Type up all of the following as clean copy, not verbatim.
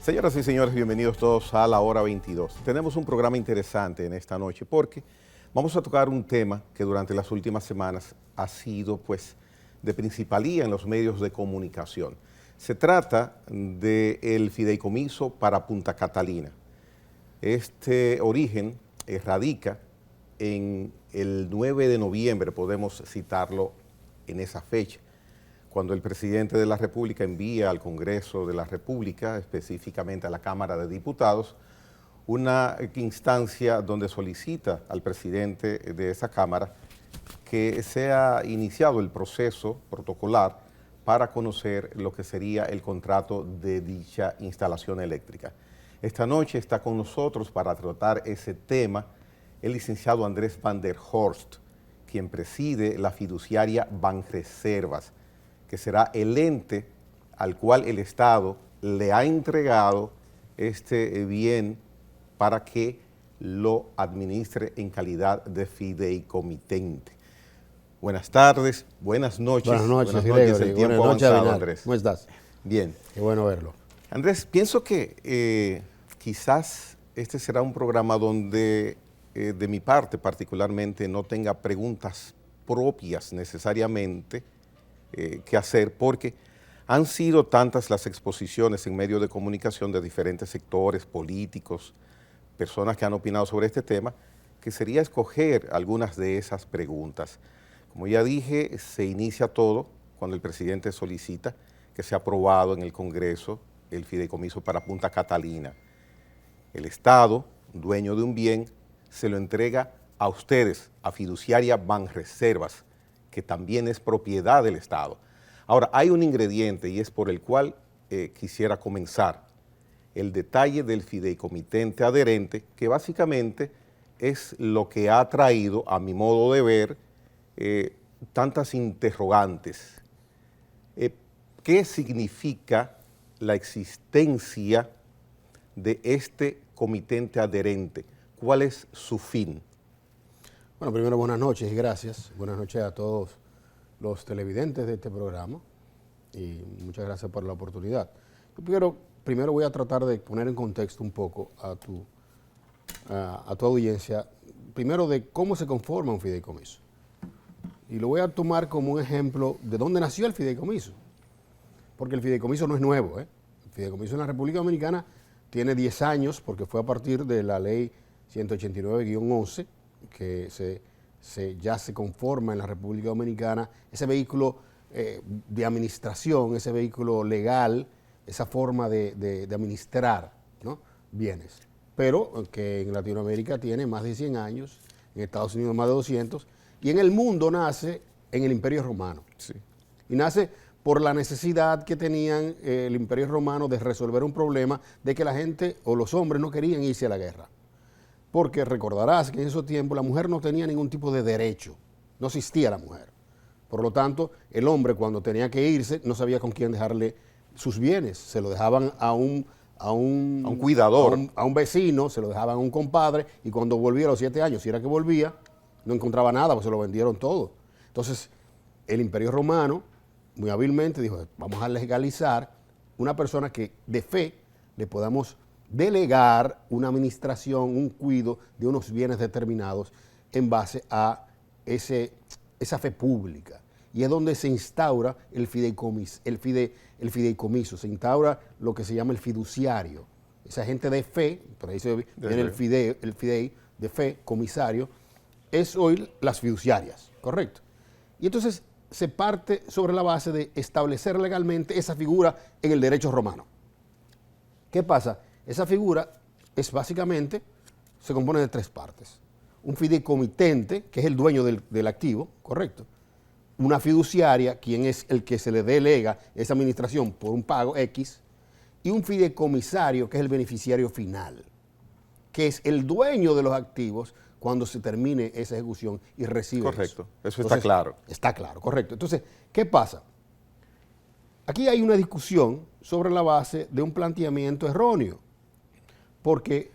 Señoras y señores, bienvenidos todos a la hora 22. Tenemos un programa interesante en esta noche porque vamos a tocar un tema que durante las últimas semanas ha sido de principalía en los medios de comunicación. Se trata del fideicomiso para Punta Catalina. Este origen radica en el 9 de noviembre, podemos citarlo en esa fecha, cuando el presidente de la República envía al Congreso de la República, específicamente a la Cámara de Diputados, una instancia donde solicita al presidente de esa Cámara que sea iniciado el proceso protocolar para conocer lo que sería el contrato de dicha instalación eléctrica. Esta noche está con nosotros para tratar ese tema el licenciado Andrés Van der Horst, quien preside la fiduciaria Banreservas, que será el ente al cual el Estado le ha entregado este bien para que lo administre en calidad de fideicomitente. Buenas tardes, buenas noches. Buenas noches, el tiempo buenas noches, avanzado, Andrés. ¿Cómo estás? Bien. Qué bueno verlo. Andrés, pienso que quizás este será un programa donde de mi parte particularmente no tenga preguntas propias necesariamente que hacer, porque han sido tantas las exposiciones en medios de comunicación de diferentes sectores políticos, personas que han opinado sobre este tema, que sería escoger algunas de esas preguntas. Como ya dije, se inicia todo cuando el presidente solicita que sea aprobado en el Congreso el fideicomiso para Punta Catalina. El Estado, dueño de un bien, se lo entrega a ustedes, a fiduciaria Banreservas, que también es propiedad del Estado. Ahora, hay un ingrediente y es por el cual quisiera comenzar, el detalle del fideicomitente adherente, que básicamente es lo que ha traído, a mi modo de ver, tantas interrogantes. ¿Qué significa la existencia de este comitente adherente? ¿Cuál es su fin? Bueno, primero buenas noches y gracias. Buenas noches a todos los televidentes de este programa y muchas gracias por la oportunidad. Yo primero voy a tratar de poner en contexto un poco a tu audiencia, primero de cómo se conforma un fideicomiso. Y lo voy a tomar como un ejemplo de dónde nació el fideicomiso, porque el fideicomiso no es nuevo. El fideicomiso en la República Dominicana tiene 10 años porque fue a partir de la ley 189-11 que ya se conforma en la República Dominicana ese vehículo de administración, ese vehículo legal, esa forma de administrar, ¿no?, bienes. Pero que en Latinoamérica tiene más de 100 años, en Estados Unidos más de 200, y en el mundo nace en el Imperio Romano. Sí. Y nace por la necesidad que tenían el Imperio Romano de resolver un problema de que la gente o los hombres no querían irse a la guerra. Porque recordarás que en esos tiempos la mujer no tenía ningún tipo de derecho, no existía la mujer. Por lo tanto, el hombre cuando tenía que irse no sabía con quién dejarle sus bienes, se lo dejaban a un cuidador, a un vecino, se lo dejaban a un compadre, y cuando volvía a los 7 años, si era que volvía, no encontraba nada, pues se lo vendieron todo. Entonces, el Imperio Romano muy hábilmente dijo, vamos a legalizar una persona que de fe le podamos delegar una administración, un cuidado de unos bienes determinados en base a esa fe pública. Y es donde se instaura el fideicomiso, se instaura lo que se llama el fiduciario. Esa gente de fe, por ahí se viene el fidei de fe, comisario, es hoy las fiduciarias, ¿correcto? Y entonces se parte sobre la base de establecer legalmente esa figura en el derecho romano. ¿Qué pasa? Esa figura es básicamente, se compone de 3 partes. Un fideicomitente, que es el dueño del activo, ¿correcto? Una fiduciaria, quien es el que se le delega esa administración por un pago X, y un fideicomisario, que es el beneficiario final, que es el dueño de los activos cuando se termine esa ejecución y recibe. Correcto, eso está claro. Está claro, correcto. Entonces, ¿qué pasa? Aquí hay una discusión sobre la base de un planteamiento erróneo, porque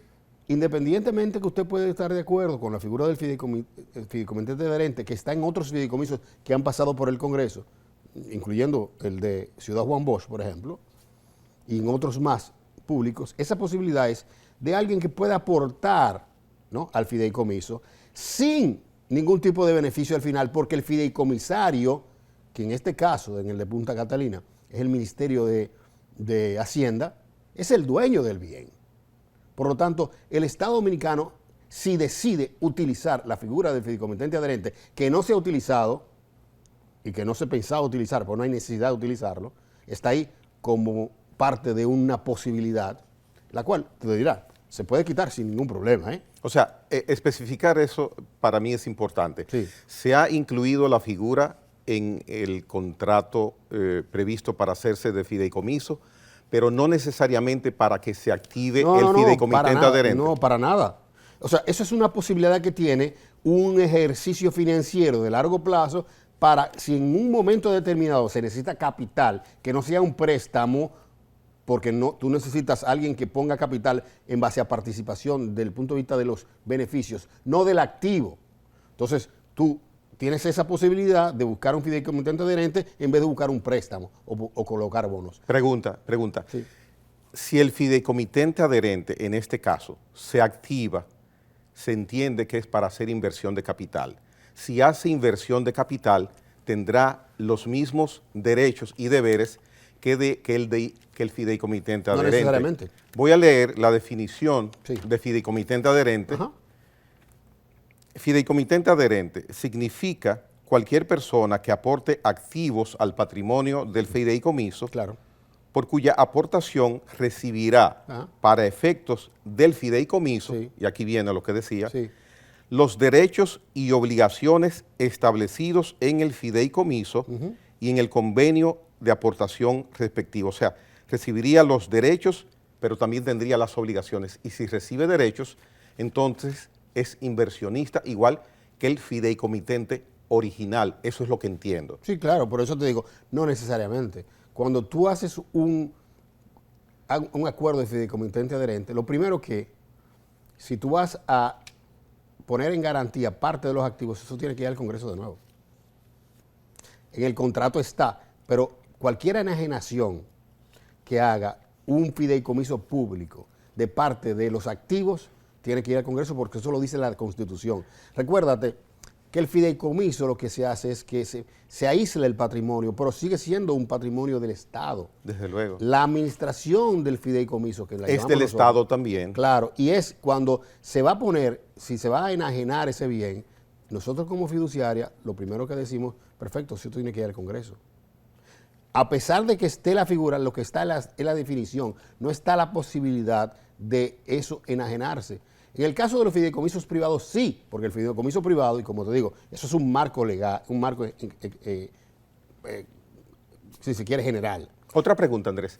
independientemente que usted puede estar de acuerdo con la figura del fideicomitente adherente, que está en otros fideicomisos que han pasado por el Congreso, incluyendo el de Ciudad Juan Bosch, por ejemplo, y en otros más públicos, esa posibilidad es de alguien que pueda aportar, ¿no?, al fideicomiso sin ningún tipo de beneficio al final, porque el fideicomisario, que en este caso, en el de Punta Catalina, es el Ministerio de Hacienda, es el dueño del bien. Por lo tanto, el Estado Dominicano, si decide utilizar la figura del fideicomitente adherente, que no se ha utilizado y que no se pensaba utilizar, porque no hay necesidad de utilizarlo, está ahí como parte de una posibilidad, la cual, te dirá, se puede quitar sin ningún problema, ¿eh? O sea, especificar eso para mí es importante. Sí. Se ha incluido la figura en el contrato previsto para hacerse de fideicomiso, pero no necesariamente para que se active el fideicomitente adherente. No, para nada. O sea, eso es una posibilidad que tiene un ejercicio financiero de largo plazo para, si en un momento determinado se necesita capital, que no sea un préstamo, porque no, tú necesitas a alguien que ponga capital en base a participación desde el punto de vista de los beneficios, no del activo. Entonces, tú tienes esa posibilidad de buscar un fideicomitente adherente en vez de buscar un préstamo o colocar bonos. Pregunta. Sí. Si el fideicomitente adherente, en este caso, se activa, se entiende que es para hacer inversión de capital. Si hace inversión de capital, tendrá los mismos derechos y deberes que el fideicomitente adherente. No necesariamente. Voy a leer la definición Sí. de fideicomitente adherente. Ajá. Fideicomitente adherente significa cualquier persona que aporte activos al patrimonio del fideicomiso, Claro. por cuya aportación recibirá Ajá. para efectos del fideicomiso, Sí. y aquí viene lo que decía, Sí. los derechos y obligaciones establecidos en el fideicomiso y en el convenio de aportación respectivo. O sea, recibiría los derechos, pero también tendría las obligaciones. Y si recibe derechos, entonces es inversionista igual que el fideicomitente original. Eso es lo que entiendo. Sí, claro, por eso te digo, no necesariamente. Cuando tú haces un acuerdo de fideicomitente adherente, lo primero que, si tú vas a poner en garantía parte de los activos, eso tiene que ir al Congreso de nuevo. En el contrato está, pero cualquier enajenación que haga un fideicomiso público de parte de los activos, tiene que ir al Congreso porque eso lo dice la Constitución. Recuérdate que el fideicomiso lo que se hace es que se aísla el patrimonio, pero sigue siendo un patrimonio del Estado. Desde luego. La administración del fideicomiso, que la Es llamamos del nosotros, Estado también. claro, y es cuando se va a poner, si se va a enajenar ese bien, nosotros como fiduciaria, lo primero que decimos, perfecto, si esto tiene que ir al Congreso. A pesar de que esté la figura, lo que está es la definición, no está la posibilidad de eso enajenarse. En el caso de los fideicomisos privados, sí, porque el fideicomiso privado, y como te digo, eso es un marco legal, un marco, si se quiere, general. Otra pregunta, Andrés.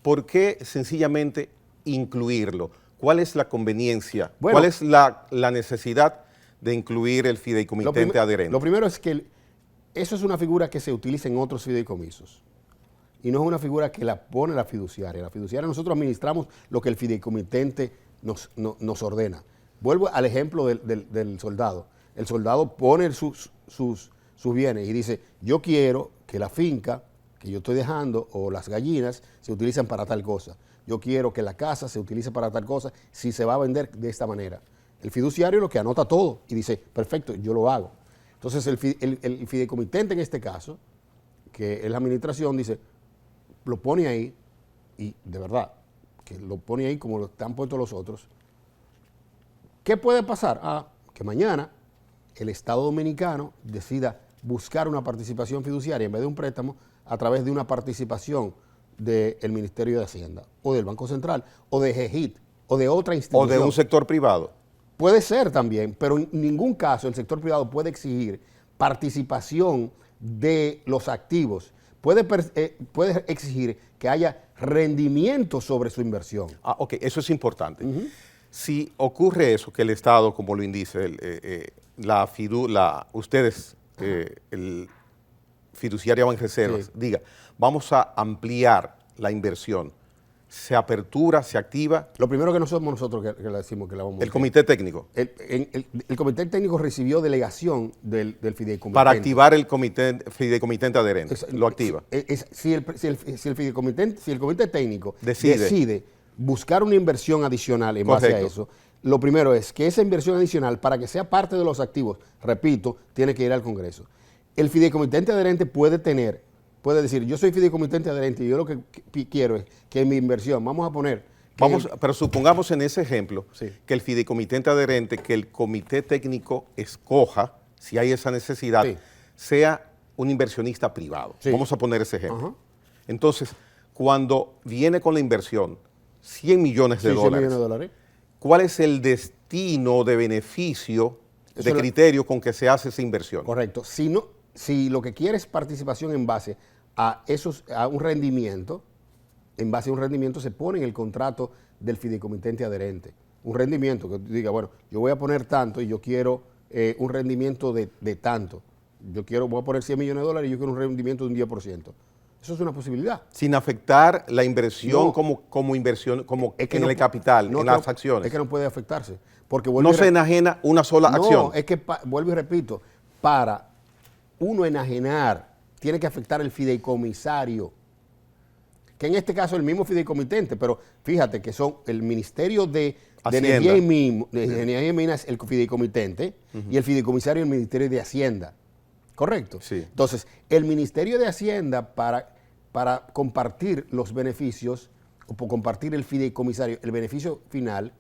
¿Por qué sencillamente incluirlo? ¿Cuál es la conveniencia? Bueno, ¿cuál es la necesidad de incluir el fideicomitente adherente? Lo primero es que eso es una figura que se utiliza en otros fideicomisos. Y no es una figura que la pone la fiduciaria. La fiduciaria, nosotros administramos lo que el fideicomitente nos ordena. Vuelvo al ejemplo del soldado. El soldado pone sus bienes y dice, yo quiero que la finca que yo estoy dejando o las gallinas se utilizan para tal cosa. Yo quiero que la casa se utilice para tal cosa si se va a vender de esta manera. El fiduciario lo que anota todo y dice, perfecto, yo lo hago. Entonces el fideicomitente en este caso, que es la administración, dice, lo pone ahí y de verdad, que lo pone ahí como lo están puestos los otros. ¿Qué puede pasar? Que mañana el Estado Dominicano decida buscar una participación fiduciaria en vez de un préstamo a través de una participación del Ministerio de Hacienda o del Banco Central o de GEGIT o de otra institución. ¿O de un sector privado? Puede ser también, pero en ningún caso el sector privado puede exigir participación de los activos. Puede exigir que haya rendimiento sobre su inversión. Ok, eso es importante. Si ocurre eso, que el Estado, como lo indica, ustedes, el fiduciaria Banreservas, Sí. diga, vamos a ampliar la inversión, se apertura, se activa Lo primero que no somos nosotros que le decimos que la vamos a el hacer. comité técnico. El comité técnico recibió delegación del fideicomitente. Para activar el fideicomitente adherente, Es- lo activa. Si el comité técnico Decide. decide buscar una inversión adicional en base a Correcto. eso. Lo primero es que esa inversión adicional, para que sea parte de los activos, repito, tiene que ir al Congreso. El fideicomitente adherente puede decir, yo soy fideicomitente adherente y yo lo que quiero es que mi inversión, vamos a poner... Pero supongamos en ese ejemplo Sí. que el fideicomitente adherente, que el comité técnico escoja, si hay esa necesidad, Sí. sea un inversionista privado. Sí. Vamos a poner ese ejemplo. Ajá. Entonces, cuando viene con la inversión, 100 millones de Sí, 100 dólares, millones de dólares. ¿cuál es el destino de beneficio, Eso de lo- criterio con que se hace esa inversión? Correcto. Si lo que quiere es participación en base a un rendimiento, en base a un rendimiento se pone en el contrato del fideicomitente adherente. Un rendimiento que tú digas, bueno, yo voy a poner tanto y yo quiero un rendimiento de tanto. Voy a poner 100 millones de dólares y yo quiero un rendimiento de un 10%. Eso es una posibilidad. Sin afectar la inversión No. como inversión, como Es que en no- el capital, no, en que las no- acciones. Es que no puede afectarse. Porque No se enajena una sola acción. No, es que, vuelvo y repito, para uno enajenar, tiene que afectar el fideicomisario, que en este caso es el mismo fideicomitente, pero fíjate que son el Ministerio de Hacienda. Energía y Minas, el fideicomitente, y el fideicomisario el Ministerio de Hacienda. ¿Correcto? Sí. Entonces, el Ministerio de Hacienda, para compartir los beneficios, o por compartir el fideicomisario, el beneficio final,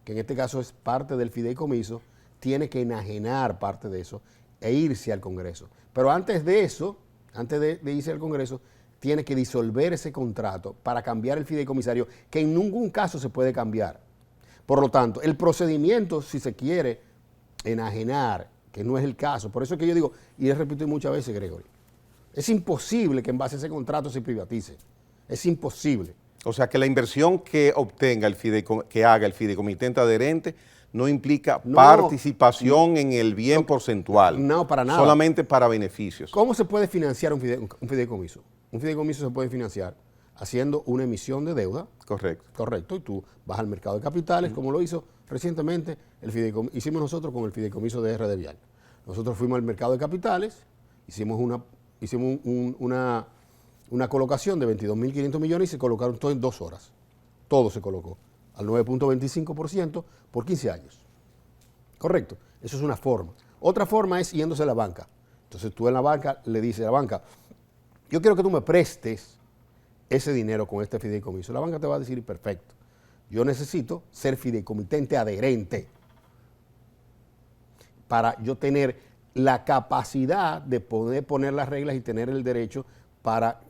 que en este caso es parte del fideicomiso, tiene que enajenar parte de eso e irse al Congreso. Pero antes de eso, antes de irse al Congreso, tiene que disolver ese contrato para cambiar el fideicomisario, que en ningún caso se puede cambiar. Por lo tanto, el procedimiento, si se quiere enajenar, que no es el caso, por eso es que yo digo, y les repito muchas veces, Gregory, es imposible que en base a ese contrato se privatice. Es imposible. O sea, que la inversión que obtenga que haga el fideicomitente adherente no implica No. participación en el bien porcentual. No, para nada. Solamente para beneficios. ¿Cómo se puede financiar un fideicomiso? Un fideicomiso se puede financiar haciendo una emisión de deuda, Correcto. correcto, y tú vas al mercado de capitales, como lo hizo recientemente, hicimos nosotros con el fideicomiso de RD Vial. Nosotros fuimos al mercado de capitales, hicimos una colocación de 22.500 millones y se colocaron todo en 2 horas. Todo se colocó al 9.25% por 15 años. Correcto, eso es una forma. Otra forma es yéndose a la banca. Entonces tú en la banca le dices a la banca, yo quiero que tú me prestes ese dinero con este fideicomiso. La banca te va a decir, perfecto, yo necesito ser fideicomitente adherente para yo tener la capacidad de poder poner las reglas y tener el derecho para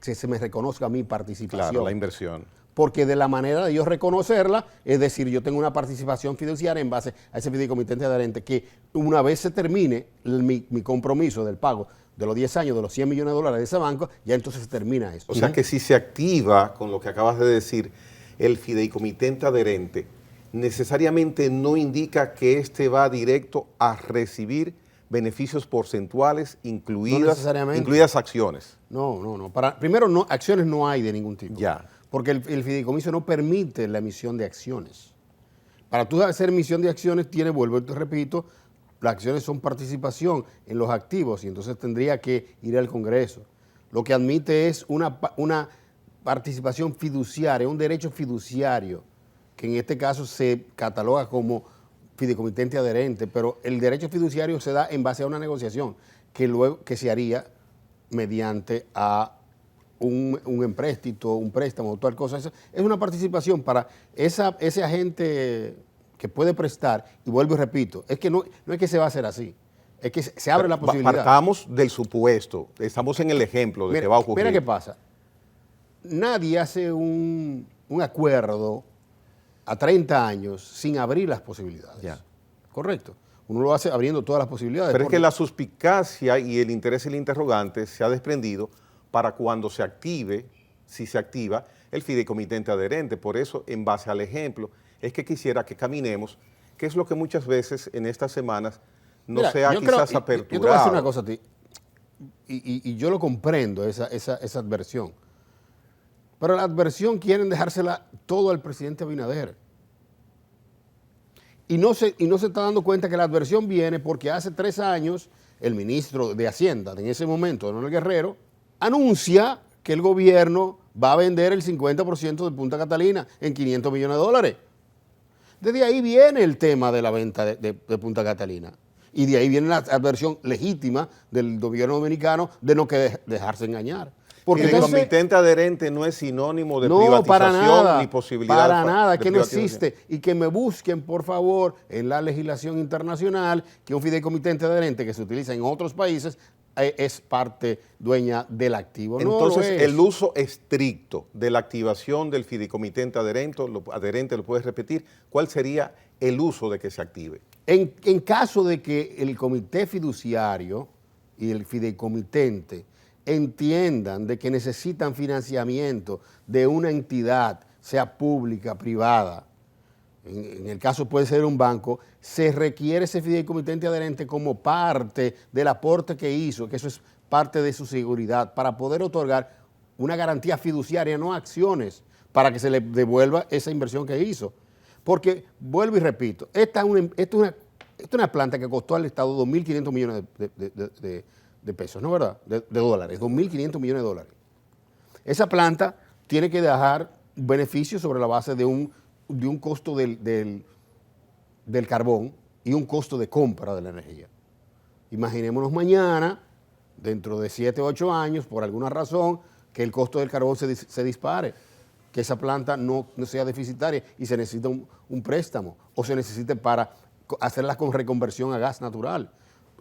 que se me reconozca mi participación. Claro, la inversión. Porque de la manera de yo reconocerla, es decir, yo tengo una participación fiduciaria en base a ese fideicomitente adherente, que una vez se termine mi compromiso del pago de los 10 años, de los 100 millones de dólares de ese banco, ya entonces se termina eso. O sea que si se activa, con lo que acabas de decir, el fideicomitente adherente, necesariamente no indica que éste va directo a recibir beneficios porcentuales, No incluidas necesariamente. acciones. No. Primero, acciones no hay de ningún tipo. Ya. Porque el fideicomiso no permite la emisión de acciones. Para tú hacer emisión de acciones, vuelvo y te repito, las acciones son participación en los activos y entonces tendría que ir al Congreso. Lo que admite es una participación fiduciaria, un derecho fiduciario, que en este caso se cataloga como fideicomitente adherente, pero el derecho fiduciario se da en base a una negociación que se haría mediante a un empréstito, un préstamo, tal cosa. Es una participación para ese agente que puede prestar, y vuelvo y repito, es que no es que se va a hacer así, es que se abre la posibilidad. Partamos del supuesto, estamos en el ejemplo de que va a ocurrir. Mira qué pasa, nadie hace un acuerdo a 30 años sin abrir las posibilidades. Ya. Correcto. Uno lo hace abriendo todas las posibilidades. Pero es que la suspicacia y el interés del interrogante se ha desprendido para cuando se active, si se activa, el fideicomitente adherente. Por eso, en base al ejemplo, es que quisiera que caminemos, que es lo que muchas veces en estas semanas no Mira, se ha yo creo- quizás yo aperturado. te voy a decir una cosa a ti, y yo lo comprendo, esa adversión. Pero la adversión quieren dejársela todo al presidente Abinader. Y no se está dando cuenta que la adversión viene porque hace 3 años el ministro de Hacienda, en ese momento, Donald Guerrero, anuncia que el gobierno va a vender el 50% de Punta Catalina en $500 millones. Desde ahí viene el tema de la venta de Punta Catalina. Y de ahí viene la adversión legítima del gobierno dominicano de no dejarse engañar. Porque el comitente adherente no es sinónimo de no, privatización para nada, ni posibilidad para nada, de que no existe. Y que me busquen, por favor, en la legislación internacional, que un fideicomitente adherente que se utiliza en otros países es parte dueña del activo. Entonces, no el uso estricto de la activación del fideicomitente adherente, ¿lo puedes repetir? ¿Cuál sería el uso de que se active? En caso de que el comité fiduciario y el fideicomitente entiendan de que necesitan financiamiento de una entidad, sea pública, privada, en el caso puede ser un banco, se requiere ese fideicomitente adherente como parte del aporte que hizo, que eso es parte de su seguridad, para poder otorgar una garantía fiduciaria, no acciones, para que se le devuelva esa inversión que hizo. Porque, vuelvo y repito, esta es una planta que costó al Estado 2.500 millones de pesos, ¿no es verdad? De dólares, 2.500 millones de dólares. Esa planta tiene que dejar beneficios sobre la base de un costo del carbón y un costo de compra de la energía. Imaginémonos mañana, dentro de 7 o 8 años, por alguna razón, que el costo del carbón se dispare, que esa planta no sea deficitaria y se necesita un préstamo o se necesite para hacerla con reconversión a gas natural.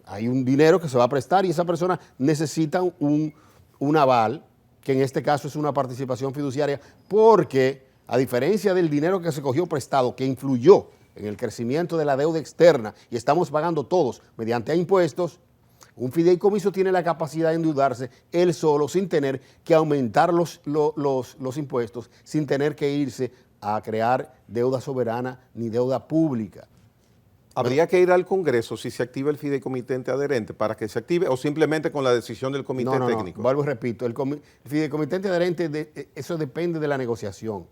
Hay un dinero que se va a prestar y esa persona necesita un aval, que en este caso es una participación fiduciaria, porque a diferencia del dinero que se cogió prestado, que influyó en el crecimiento de la deuda externa y estamos pagando todos mediante impuestos, un fideicomiso tiene la capacidad de endeudarse él solo sin tener que aumentar los impuestos, sin tener que irse a crear deuda soberana ni deuda pública. ¿Habría que ir al Congreso si se activa el fideicomitente adherente para que se active o simplemente con la decisión del comité técnico? No, vuelvo y repito, el fideicomitente adherente, eso depende de la negociación.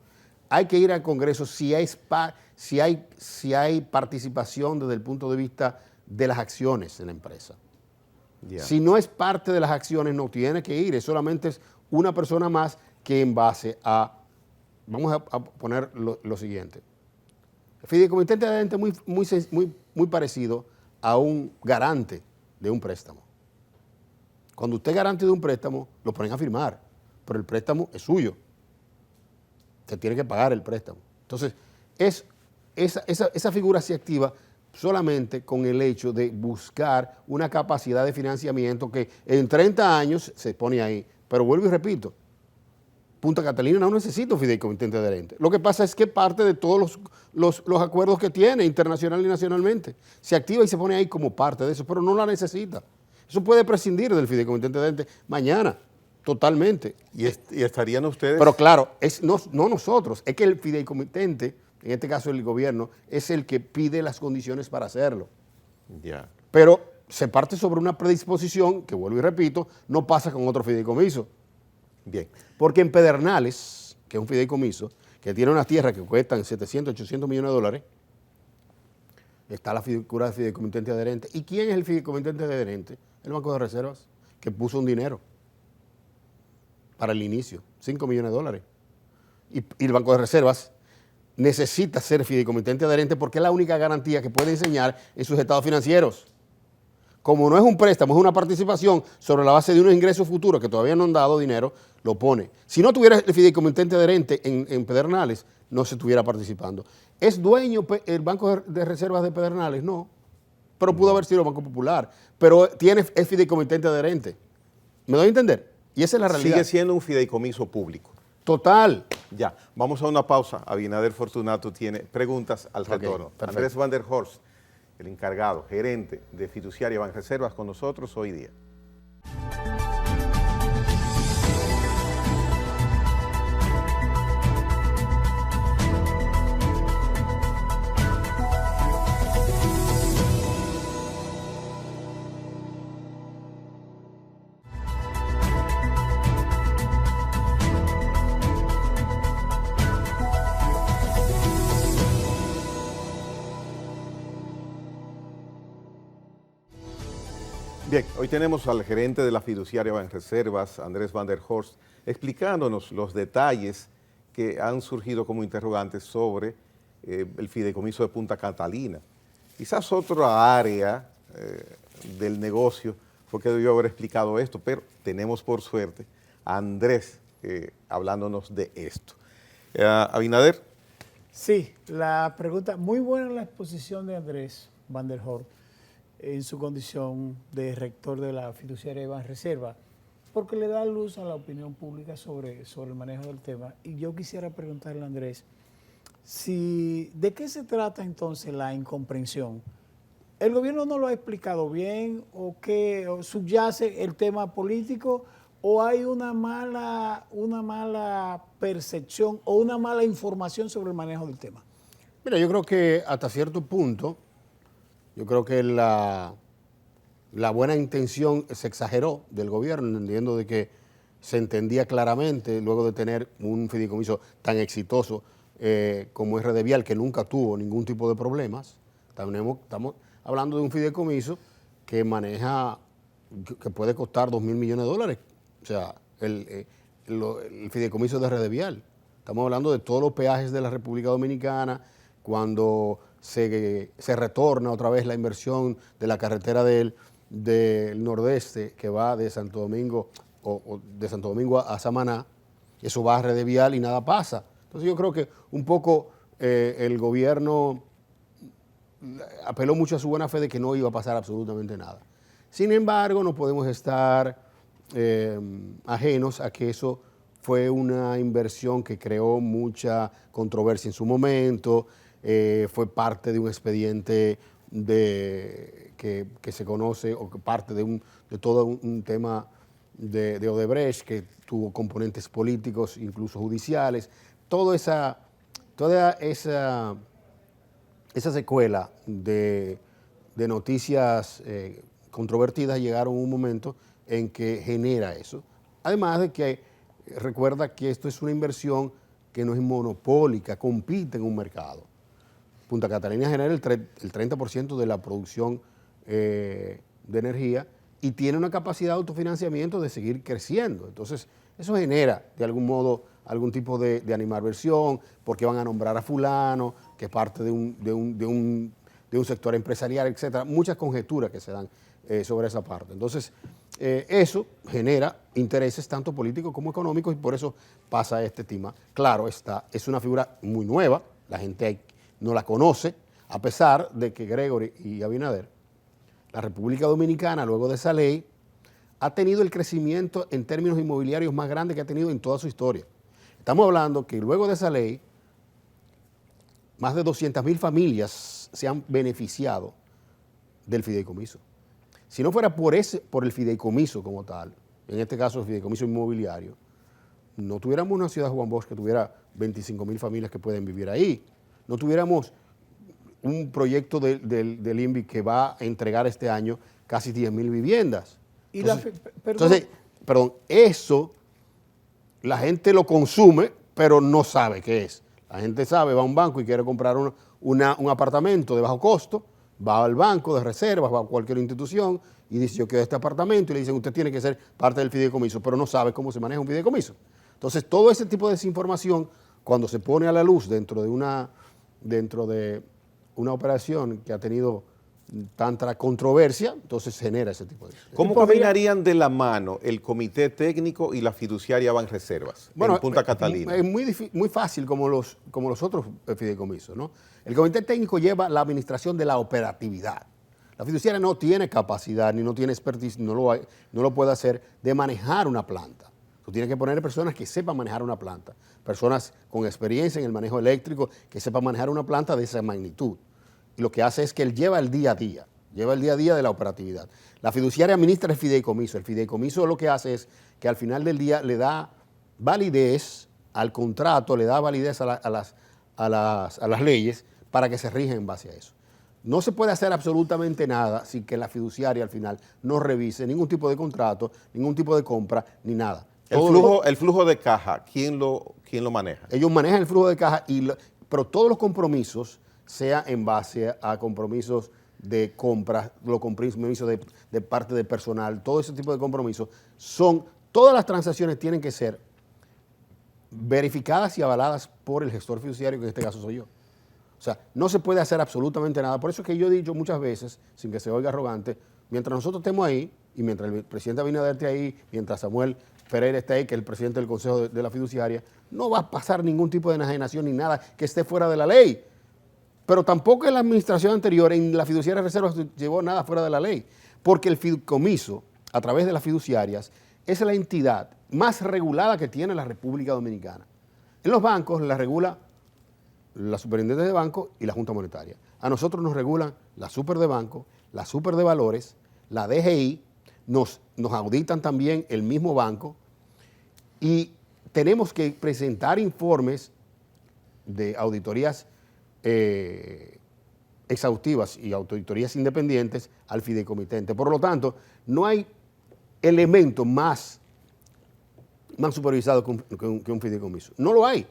Hay que ir al Congreso si hay participación desde el punto de vista de las acciones de la empresa. Yeah. Si no es parte de las acciones, no tiene que ir, solamente es una persona más que en base a, vamos a poner lo siguiente. El fideicomitente adherente es muy parecido a un garante de un préstamo. Cuando usted es garante de un préstamo, lo ponen a firmar, pero el préstamo es suyo. Usted tiene que pagar el préstamo. Entonces, esa figura se activa solamente con el hecho de buscar una capacidad de financiamiento que en 30 años se pone ahí. Pero vuelvo y repito, Punta Catalina no necesita un fideicomitente adherente. Lo que pasa es que parte de todos los acuerdos que tiene internacional y nacionalmente se activa y se pone ahí como parte de eso, pero no la necesita. Eso puede prescindir del fideicomitente adherente mañana, totalmente. ¿Y estarían ustedes? Pero claro, no nosotros, es que el fideicomitente, en este caso el gobierno, es el que pide las condiciones para hacerlo. Ya. Pero se parte sobre una predisposición, que vuelvo y repito, no pasa con otro fideicomiso. Bien. Porque en Pedernales, que es un fideicomiso, que tiene unas tierras que cuestan 700, 800 millones de dólares, está la figura del fideicomitente adherente. ¿Y quién es el fideicomitente adherente? El Banco de Reservas, que puso un dinero para el inicio, 5 millones de dólares. Y el Banco de Reservas necesita ser fideicomitente adherente porque es la única garantía que puede enseñar en sus estados financieros. Como no es un préstamo, es una participación sobre la base de unos ingresos futuros que todavía no han dado dinero, lo pone. Si no tuviera el fideicomitente adherente en Pedernales, no se estuviera participando. ¿Es dueño el Banco de Reservas de Pedernales? No. Pero pudo haber sido el Banco Popular. Pero es fideicomitente adherente. ¿Me doy a entender? Y esa es la realidad. Sigue siendo un fideicomiso público. Total. Ya, vamos a una pausa. Abinader Fortunato tiene preguntas al retorno. Perfecto. Andrés Van der Horst, el encargado, gerente de Fiduciaria Banreservas, con nosotros hoy día. Bien, hoy tenemos al gerente de la fiduciaria Banreservas, Andrés Van der Horst, explicándonos los detalles que han surgido como interrogantes sobre el fideicomiso de Punta Catalina. Quizás otra área del negocio fue que debió haber explicado esto, pero tenemos por suerte a Andrés hablándonos de esto. Abinader. Sí, la pregunta, muy buena la exposición de Andrés Van der Horst en su condición de rector de la fiduciaria de Banreservas, porque le da luz a la opinión pública sobre el manejo del tema. Y yo quisiera preguntarle a Andrés, ¿de qué se trata entonces la incomprensión? ¿El gobierno no lo ha explicado bien o subyace el tema político o hay una mala percepción o una mala información sobre el manejo del tema? Mira, yo creo que hasta cierto punto, yo creo que la buena intención se exageró del gobierno, entendiendo de que se entendía claramente, luego de tener un fideicomiso tan exitoso como es Redevial, que nunca tuvo ningún tipo de problemas. Estamos hablando de un fideicomiso que maneja, que puede costar $2.000 millones. O sea, el fideicomiso de Redevial. Estamos hablando de todos los peajes de la República Dominicana, cuando se retorna otra vez la inversión de la carretera del nordeste que va de Santo Domingo o de Santo Domingo a Samaná, eso va a Redevial y nada pasa. Entonces yo creo que un poco el gobierno apeló mucho a su buena fe de que no iba a pasar absolutamente nada. Sin embargo, no podemos estar ajenos a que eso fue una inversión que creó mucha controversia en su momento. Fue parte de un expediente que se conoce, o que parte de todo un tema de Odebrecht, que tuvo componentes políticos, incluso judiciales. Toda esa secuela de noticias controvertidas llegaron a un momento en que genera eso. Además de que recuerda que esto es una inversión que no es monopólica, compite en un mercado. Punta Catalina genera el 30% de la producción de energía y tiene una capacidad de autofinanciamiento de seguir creciendo. Entonces, eso genera, de algún modo, algún tipo de animadversión, porque van a nombrar a fulano, que es parte de un sector empresarial, etcétera. Muchas conjeturas que se dan sobre esa parte. Entonces, eso genera intereses tanto políticos como económicos y por eso pasa este tema. Claro, es una figura muy nueva, la gente no la conoce, a pesar de que Gregory y Abinader, la República Dominicana, luego de esa ley, ha tenido el crecimiento en términos inmobiliarios más grande que ha tenido en toda su historia. Estamos hablando que luego de esa ley, más de 200.000 familias se han beneficiado del fideicomiso. Si no fuera por el fideicomiso como tal, en este caso el fideicomiso inmobiliario, no tuviéramos una ciudad Juan Bosch que tuviera 25.000 familias que pueden vivir ahí. No tuviéramos un proyecto del INVI que va a entregar este año casi 10.000 viviendas. Entonces, eso la gente lo consume, pero no sabe qué es. La gente sabe, va a un banco y quiere comprar un apartamento de bajo costo, va al banco de reservas, va a cualquier institución y dice, yo quiero este apartamento, y le dicen, usted tiene que ser parte del fideicomiso, pero no sabe cómo se maneja un fideicomiso. Entonces, todo ese tipo de desinformación, cuando se pone a la luz dentro de una operación que ha tenido tanta controversia, entonces genera ese tipo de... ¿Cómo caminarían de la mano el comité técnico y la fiduciaria Banreservas en Punta Catalina? Es muy fácil como los otros fideicomisos, ¿no? El comité técnico lleva la administración de la operatividad. La fiduciaria no tiene capacidad, ni no tiene expertise, no lo puede hacer de manejar una planta. Tú tienes que poner personas que sepan manejar una planta, personas con experiencia en el manejo eléctrico que sepan manejar una planta de esa magnitud. Y lo que hace es que él lleva el día a día de la operatividad. La fiduciaria administra el fideicomiso. El fideicomiso lo que hace es que al final del día le da validez al contrato, le da validez a las leyes para que se rijan en base a eso. No se puede hacer absolutamente nada sin que la fiduciaria al final no revise ningún tipo de contrato, ningún tipo de compra, ni nada. El flujo de caja, ¿quién lo maneja? Ellos manejan el flujo de caja, pero todos los compromisos sea en base a compromisos de compras, los compromisos de parte del personal, todo ese tipo de compromisos, todas las transacciones tienen que ser verificadas y avaladas por el gestor fiduciario, que en este caso soy yo. O sea, no se puede hacer absolutamente nada. Por eso es que yo he dicho muchas veces, sin que se oiga arrogante, mientras nosotros estemos ahí, y mientras el presidente Abinader esté ahí, mientras Samuel Pereira esté ahí, que es el presidente del Consejo de la Fiduciaria, no va a pasar ningún tipo de enajenación ni nada que esté fuera de la ley. Pero tampoco en la administración anterior, en la fiduciaria reserva, se llevó nada fuera de la ley. Porque el fideicomiso, a través de las fiduciarias, es la entidad más regulada que tiene la República Dominicana. En los bancos la regula la Superintendencia de Banco y la Junta Monetaria. A nosotros nos regulan la Super de Banco, la Super de Valores, la DGI, nos auditan también el mismo banco y tenemos que presentar informes de auditorías exhaustivas y auditorías independientes al fideicomitente. Por lo tanto, no hay elemento más supervisado que un fideicomiso. No lo hay.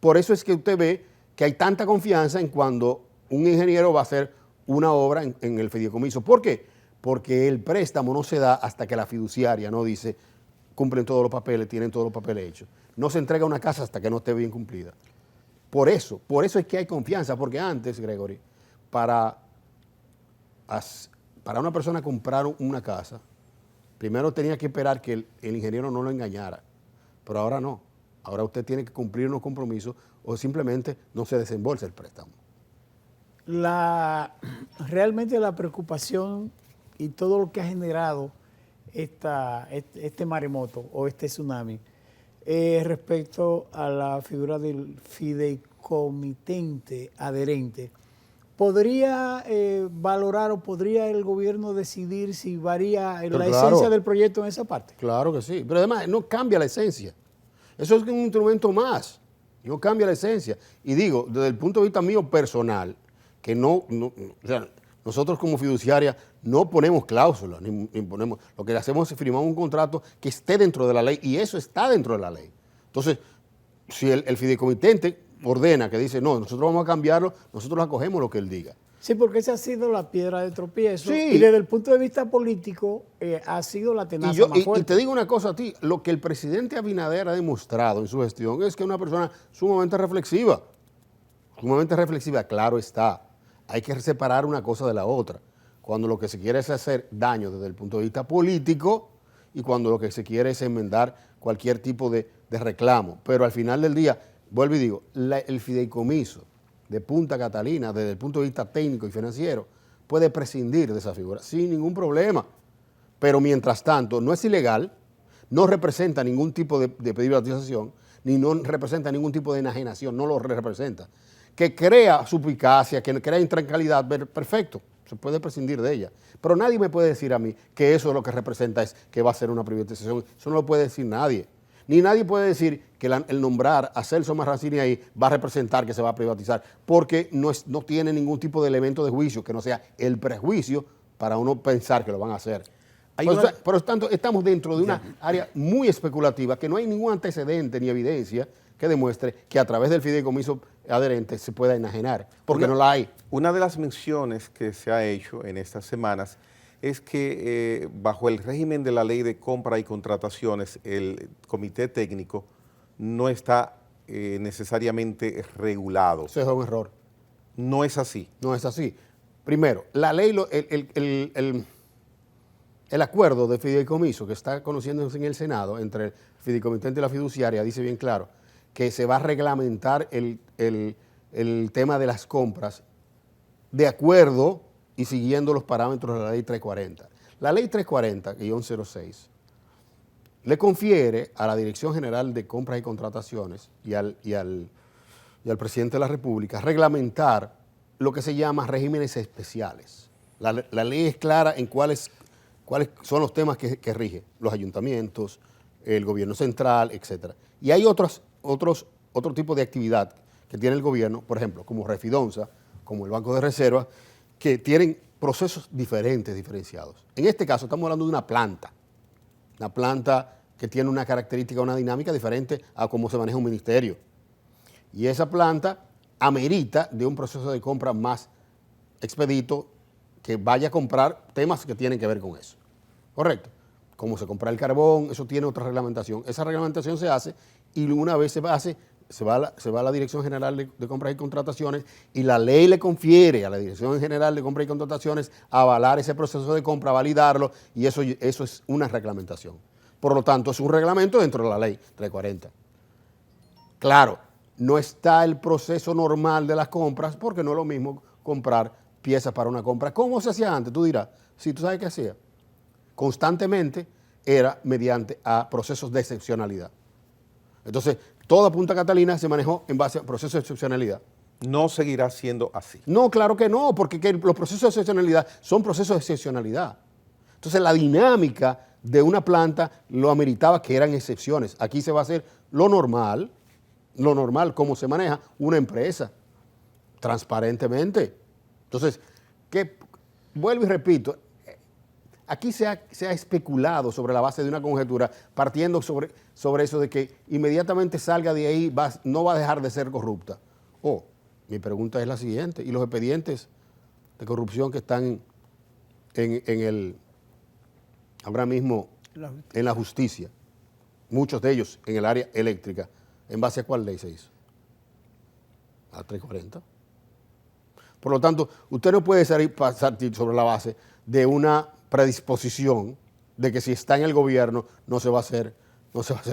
Por eso es que usted ve que hay tanta confianza en cuando un ingeniero va a hacer una obra en el fideicomiso. ¿Por qué? Porque el préstamo no se da hasta que la fiduciaria no dice, cumplen todos los papeles, tienen todos los papeles hechos. No se entrega una casa hasta que no esté bien cumplida. Por eso es que hay confianza, porque antes, Gregory, para una persona comprar una casa, primero tenía que esperar que el ingeniero no lo engañara, pero ahora no. Ahora usted tiene que cumplir unos compromisos o simplemente no se desembolsa el préstamo. Realmente la preocupación y todo lo que ha generado este maremoto o este tsunami respecto a la figura del fideicomitente adherente, ¿podría valorar o podría el gobierno decidir si varía la esencia del proyecto en esa parte? Claro que sí, pero además no cambia la esencia. Eso es un instrumento más, no cambia la esencia. Y digo, desde el punto de vista mío personal, que o sea, nosotros como fiduciaria no ponemos cláusulas, ni ponemos, lo que hacemos es firmar un contrato que esté dentro de la ley, y eso está dentro de la ley. Entonces, si el fideicomitente ordena, que dice, no, nosotros vamos a cambiarlo, nosotros acogemos lo que él diga. Sí, porque esa ha sido la piedra de tropiezo. Sí. Y desde el punto de vista político ha sido la tenaza más fuerte. Y te digo una cosa a ti, lo que el presidente Abinader ha demostrado en su gestión es que es una persona sumamente reflexiva, claro está. Hay que separar una cosa de la otra. Cuando lo que se quiere es hacer daño desde el punto de vista político y cuando lo que se quiere es enmendar cualquier tipo de reclamo. Pero al final del día, vuelvo y digo, el fideicomiso de Punta Catalina, desde el punto de vista técnico y financiero, puede prescindir de esa figura sin ningún problema. Pero mientras tanto, no es ilegal, no representa ningún tipo de privatización, ni no representa ningún tipo de enajenación, no lo representa. Que crea suspicacia, que crea intranquilidad, perfecto, se puede prescindir de ella. Pero nadie me puede decir a mí que eso es lo que representa es que va a ser una privatización. Eso no lo puede decir nadie. Ni nadie puede decir que el nombrar a Celso Marrancini ahí va a representar que se va a privatizar, porque no tiene ningún tipo de elemento de juicio que no sea el prejuicio para uno pensar que lo van a hacer. Por lo tanto, estamos dentro de una área muy especulativa, que no hay ningún antecedente ni evidencia que demuestre que a través del fideicomiso adherente se pueda enajenar, porque no la hay. Una de las menciones que se ha hecho en estas semanas es que bajo el régimen de la ley de compra y contrataciones, el comité técnico no está necesariamente regulado. Eso es un error. No es así. No es así. Primero, la ley, el acuerdo de fideicomiso que está conociéndose en el Senado entre el fideicomitente y la fiduciaria dice bien claro que se va a reglamentar el tema de las compras de acuerdo y siguiendo los parámetros de la ley 340. La ley 340-06 le confiere a la Dirección General de Compras y Contrataciones y al Presidente de la República reglamentar lo que se llama regímenes especiales. La ley es clara en cuáles son los temas que rige, los ayuntamientos, el gobierno central, etc. Y hay otro tipo de actividad que tiene el gobierno, por ejemplo, como Refidonza, como el Banco de Reserva, que tienen procesos diferenciados. En este caso estamos hablando de una planta que tiene una característica, una dinámica diferente a cómo se maneja un ministerio. Y esa planta amerita de un proceso de compra más expedito, que vaya a comprar temas que tienen que ver con eso. ¿Correcto? Cómo se compra el carbón, eso tiene otra reglamentación. Esa reglamentación se hace y una vez se hace, se va a la Dirección General de Compras y Contrataciones y la ley le confiere a la Dirección General de Compras y Contrataciones avalar ese proceso de compra, validarlo, y eso es una reglamentación. Por lo tanto, es un reglamento dentro de la ley 340. Claro, no está el proceso normal de las compras porque no es lo mismo comprar piezas para una compra. ¿Cómo se hacía antes? Tú dirás, si tú sabes qué hacía. Constantemente era mediante a procesos de excepcionalidad. Entonces, toda Punta Catalina se manejó en base a procesos de excepcionalidad. No seguirá siendo así. No, claro que no, porque los procesos de excepcionalidad son procesos de excepcionalidad. Entonces, la dinámica de una planta lo ameritaba que eran excepciones. Aquí se va a hacer lo normal como se maneja una empresa, transparentemente. Entonces, vuelvo y repito, aquí se ha especulado sobre la base de una conjetura, partiendo sobre eso de que inmediatamente salga de ahí, no va a dejar de ser corrupta. Mi pregunta es la siguiente, ¿y los expedientes de corrupción que están ahora mismo en la justicia, muchos de ellos en el área eléctrica, ¿en base a cuál ley se hizo? A 340. Por lo tanto, usted no puede partir sobre la base de una predisposición de que si está en el gobierno no se va a hacer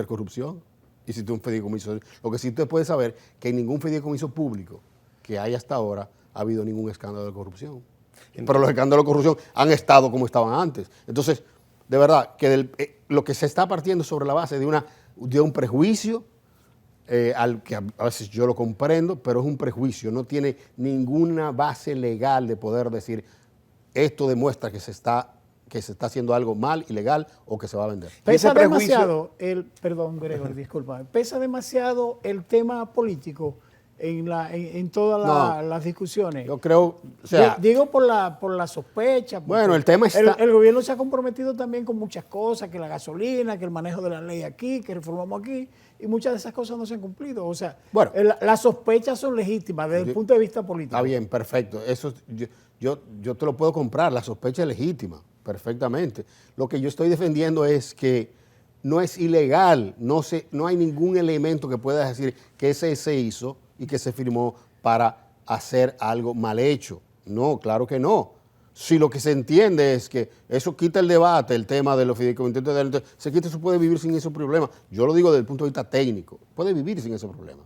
corrupción. Y si tú un fideicomiso, lo que sí usted puede saber que en ningún fideicomiso público que hay hasta ahora ha habido ningún escándalo de corrupción. Pero los escándalos de corrupción han estado como estaban antes. Entonces, de verdad, que lo que se está partiendo sobre la base de un prejuicio, al que a veces yo lo comprendo, pero es un prejuicio, no tiene ninguna base legal de poder decir esto demuestra que se está haciendo algo mal, ilegal o que se va a vender. Pesa demasiado perdón, Gregory, disculpa, pesa demasiado el tema político en todas las discusiones. Yo creo, o sea, digo por la sospecha. Bueno, el tema está. El gobierno se ha comprometido también con muchas cosas, que la gasolina, que el manejo de la ley aquí, que reformamos aquí, y muchas de esas cosas no se han cumplido. O sea, bueno, las sospechas son legítimas desde el punto de vista político. Está bien, perfecto. Eso yo te lo puedo comprar, la sospecha es legítima, perfectamente. Lo que yo estoy defendiendo es que no es ilegal, no hay ningún elemento que pueda decir que ese se hizo y que se firmó para hacer algo mal hecho. No, claro que no. Si lo que se entiende es que eso quita el debate, el tema de los fideicomisos, se quita, eso puede vivir sin ese problema. Yo lo digo desde el punto de vista técnico, puede vivir sin ese problema.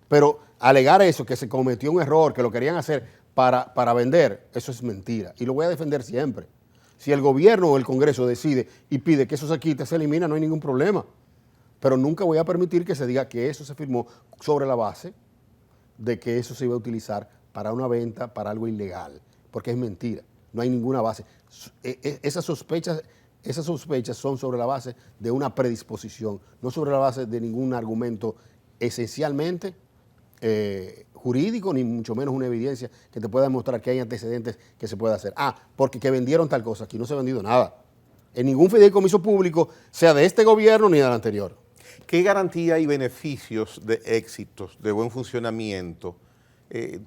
Pero alegar eso, que se cometió un error, que lo querían hacer para vender, eso es mentira. Y lo voy a defender siempre. Si el gobierno o el Congreso decide y pide que eso se quite, se elimina, no hay ningún problema. Pero nunca voy a permitir que se diga que eso se firmó sobre la base de que eso se iba a utilizar para una venta, para algo ilegal, porque es mentira, no hay ninguna base. Esas sospechas son sobre la base de una predisposición, no sobre la base de ningún argumento esencialmente jurídico, ni mucho menos una evidencia que te pueda demostrar que hay antecedentes que se pueda hacer. Porque que vendieron tal cosa, aquí no se ha vendido nada. En ningún fideicomiso público, sea de este gobierno ni del anterior. ¿Qué garantía y beneficios de éxitos, de buen funcionamiento,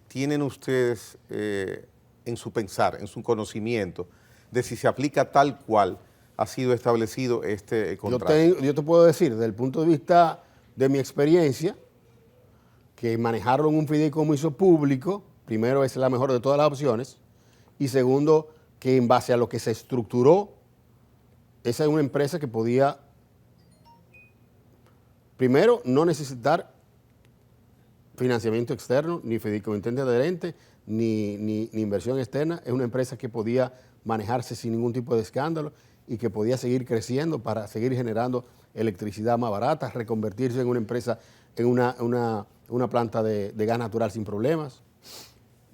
tienen ustedes en su pensar, en su conocimiento, de si se aplica tal cual ha sido establecido este contrato? Yo te puedo decir, desde el punto de vista de mi experiencia, que manejaron un fideicomiso público, primero, es la mejor de todas las opciones, y segundo, que en base a lo que se estructuró, esa es una empresa que podía, primero, no necesitar financiamiento externo, ni fideicomitente adherente, ni inversión externa. Es una empresa que podía manejarse sin ningún tipo de escándalo y que podía seguir creciendo para seguir generando electricidad más barata, reconvertirse en una empresa, en una planta de gas natural sin problemas.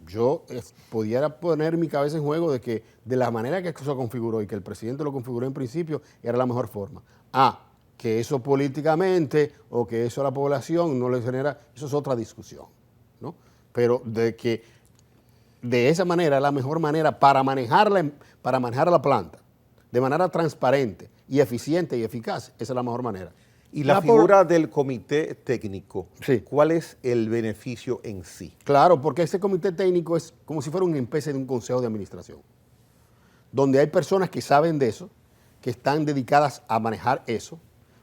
Yo pudiera poner mi cabeza en juego de que de la manera que eso se configuró y que el presidente lo configuró en principio era la mejor forma. Que eso políticamente o que eso a la población no le genera, eso es otra discusión, ¿no? Pero de que de esa manera, la mejor manera para manejar la planta de manera transparente y eficiente y eficaz, esa es la mejor manera. Y la figura del comité técnico, sí. ¿Cuál es el beneficio en sí? Claro, porque ese comité técnico es como si fuera una especie de un consejo de administración. donde hay personas que saben de eso, que están dedicadas a manejar eso,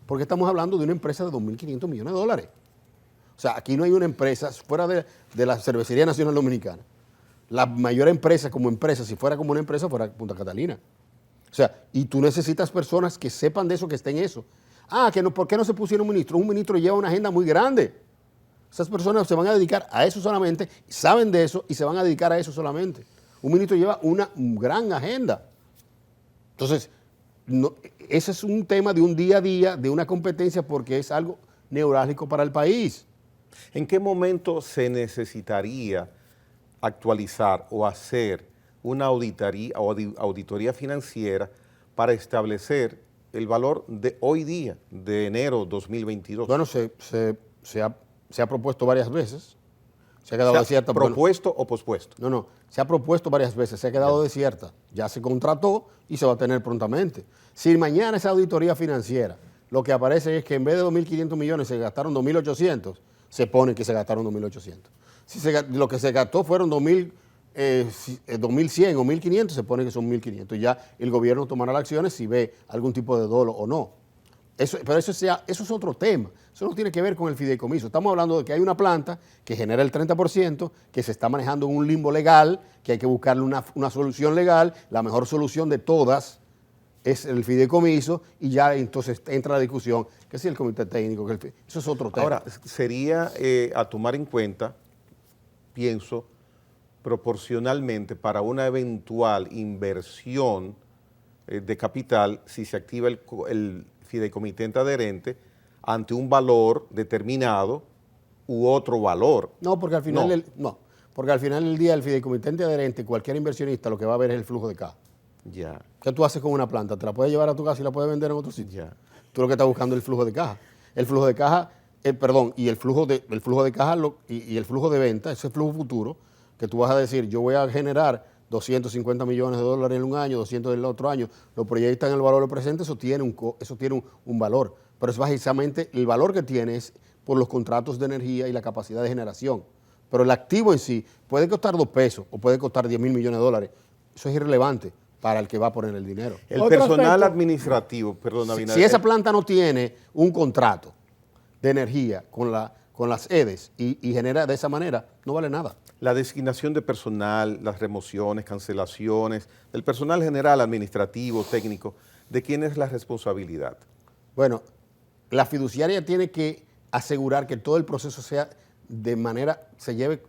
porque estamos hablando de una empresa de 2.500 millones de dólares. O sea, aquí no hay una empresa, fuera de la Cervecería Nacional Dominicana, la mayor empresa como empresa, si fuera como una empresa, fuera Punta Catalina. O sea, y tú necesitas personas que sepan de eso, que estén en eso. Que no, ¿por qué no se pusieron un ministro? Un ministro lleva una agenda muy grande. Esas personas se van a dedicar a eso solamente, saben de eso y se van a dedicar a eso solamente. Un ministro lleva una gran agenda. Entonces, ese es un tema de un día a día, de una competencia, porque es algo neurálgico para el país. ¿En qué momento se necesitaría actualizar o hacer una auditoría financiera para establecer el valor de hoy día, de enero 2022? Bueno, se ha propuesto varias veces. Se ha quedado desierta. ¿Propuesto o pospuesto? No, se ha propuesto varias veces, se ha quedado desierta. Ya se contrató y se va a tener prontamente. Si mañana esa auditoría financiera, lo que aparece es que en vez de 2.500 millones se gastaron 2.800, se pone que se gastaron 2.800. Si lo que se gastó fueron 2.100 o 1.500, se pone que son 1.500. Ya el gobierno tomará las acciones si ve algún tipo de dolo o no. Pero eso es otro tema. Eso no tiene que ver con el fideicomiso. Estamos hablando de que hay una planta que genera el 30%, que se está manejando en un limbo legal, que hay que buscarle una solución legal. La mejor solución de todas es el fideicomiso, y ya entonces entra la discusión, que si el comité técnico, eso es otro tema. Ahora, sería a tomar en cuenta, pienso, proporcionalmente para una eventual inversión de capital, si se activa el fideicomitente adherente ante un valor determinado u otro valor. No, porque al final del día el fideicomitente adherente, cualquier inversionista lo que va a ver es el flujo de caja. Ya. ¿Qué tú haces con una planta? ¿Te la puedes llevar a tu casa y la puedes vender en otro sitio? Ya. Tú lo que estás buscando es el flujo de caja. El flujo de caja, y el flujo de caja y el flujo de venta, ese flujo futuro, que tú vas a decir, yo voy a generar 250 millones de dólares en un año, 200 en el otro año, lo proyectan en el valor presente, eso tiene un valor. Pero es básicamente el valor que tiene es por los contratos de energía y la capacidad de generación. Pero el activo en sí puede costar 2 pesos o puede costar 10 mil millones de dólares. Eso es irrelevante para el que va a poner el dinero. El personal administrativo, perdona, Abinader. Si esa planta no tiene un contrato de energía con las EDES y genera de esa manera, no vale nada. La designación de personal, las remociones, cancelaciones, del personal general, administrativo, técnico, ¿de quién es la responsabilidad? Bueno, la fiduciaria tiene que asegurar que todo el proceso se lleve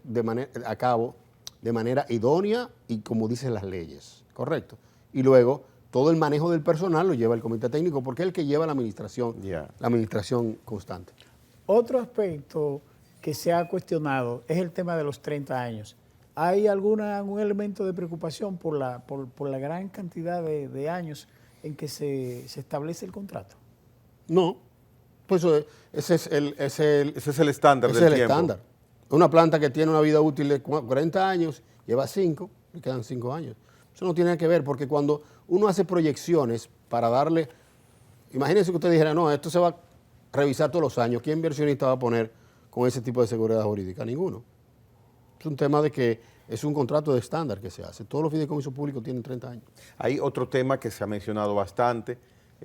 a cabo de manera idónea y como dicen las leyes, ¿correcto? Y luego todo el manejo del personal lo lleva el comité técnico porque es el que lleva la administración constante. Otro aspecto que se ha cuestionado es el tema de los 30 años. ¿Hay algún elemento de preocupación por la gran cantidad de años en que se establece el contrato? No, pues ese es el estándar del tiempo. Es el estándar. Una planta que tiene una vida útil de 40 años, lleva 5, le quedan 5 años. Eso no tiene nada que ver, porque cuando uno hace proyecciones para darle, imagínense que usted dijera, no, esto se va a revisar todos los años, ¿qué inversionista va a poner con ese tipo de seguridad jurídica? Ninguno. Es un tema de que es un contrato de estándar que se hace. Todos los fideicomisos públicos tienen 30 años. Hay otro tema que se ha mencionado bastante,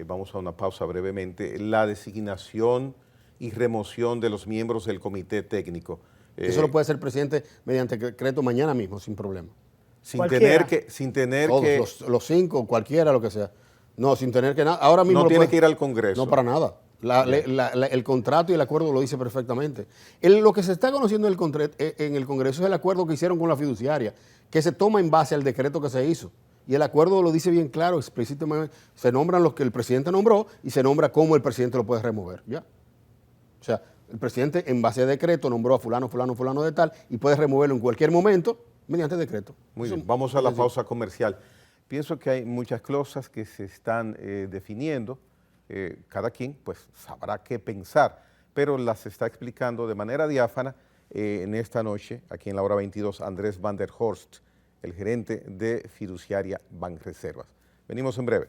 vamos a una pausa brevemente, la designación y remoción de los miembros del comité técnico. Eso lo puede hacer el presidente mediante decreto mañana mismo, sin problema. Sin tener que... Los 5, cualquiera, lo que sea. No, sin tener que nada. Ahora mismo no tiene que ir al Congreso. No, para nada. El contrato y el acuerdo lo dice perfectamente. Lo que se está conociendo en el Congreso es el acuerdo que hicieron con la fiduciaria, que se toma en base al decreto que se hizo. Y el acuerdo lo dice bien claro, explícitamente. Se nombran los que el presidente nombró y se nombra cómo el presidente lo puede remover. ¿Ya? O sea, el presidente en base a decreto nombró a fulano de tal y puede removerlo en cualquier momento mediante decreto. Muy bien, vamos a la pausa comercial. Pienso que hay muchas cosas que se están definiendo. Cada quien pues sabrá qué pensar, pero las está explicando de manera diáfana en esta noche, aquí en la hora 22, Andrés Van der Horst, el gerente de Fiduciaria Banreservas. Venimos en breve.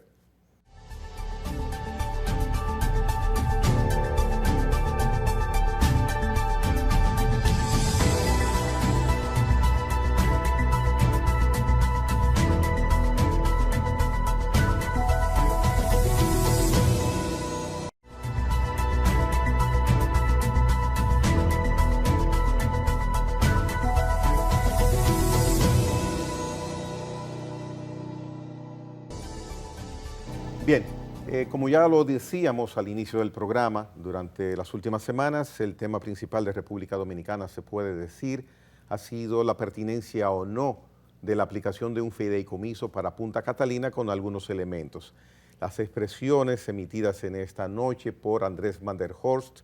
Como ya lo decíamos al inicio del programa, durante las últimas semanas, el tema principal de República Dominicana, se puede decir, ha sido la pertinencia o no de la aplicación de un fideicomiso para Punta Catalina con algunos elementos. Las expresiones emitidas en esta noche por Andrés Van der Horst,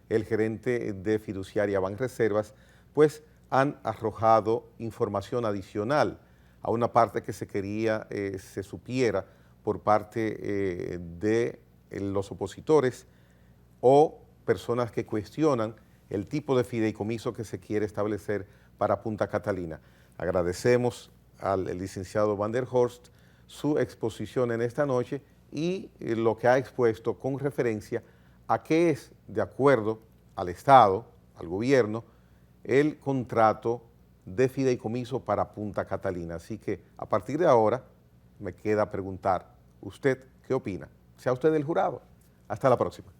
el gerente de Fiduciaria Banreservas, pues han arrojado información adicional a una parte que se quería se supiera por parte de los opositores o personas que cuestionan el tipo de fideicomiso que se quiere establecer para Punta Catalina. Agradecemos al licenciado Van der Horst su exposición en esta noche y lo que ha expuesto con referencia a qué es, de acuerdo al Estado, al gobierno, el contrato de fideicomiso para Punta Catalina. Así que a partir de ahora me queda preguntar, ¿usted qué opina? Sea usted el jurado. Hasta la próxima.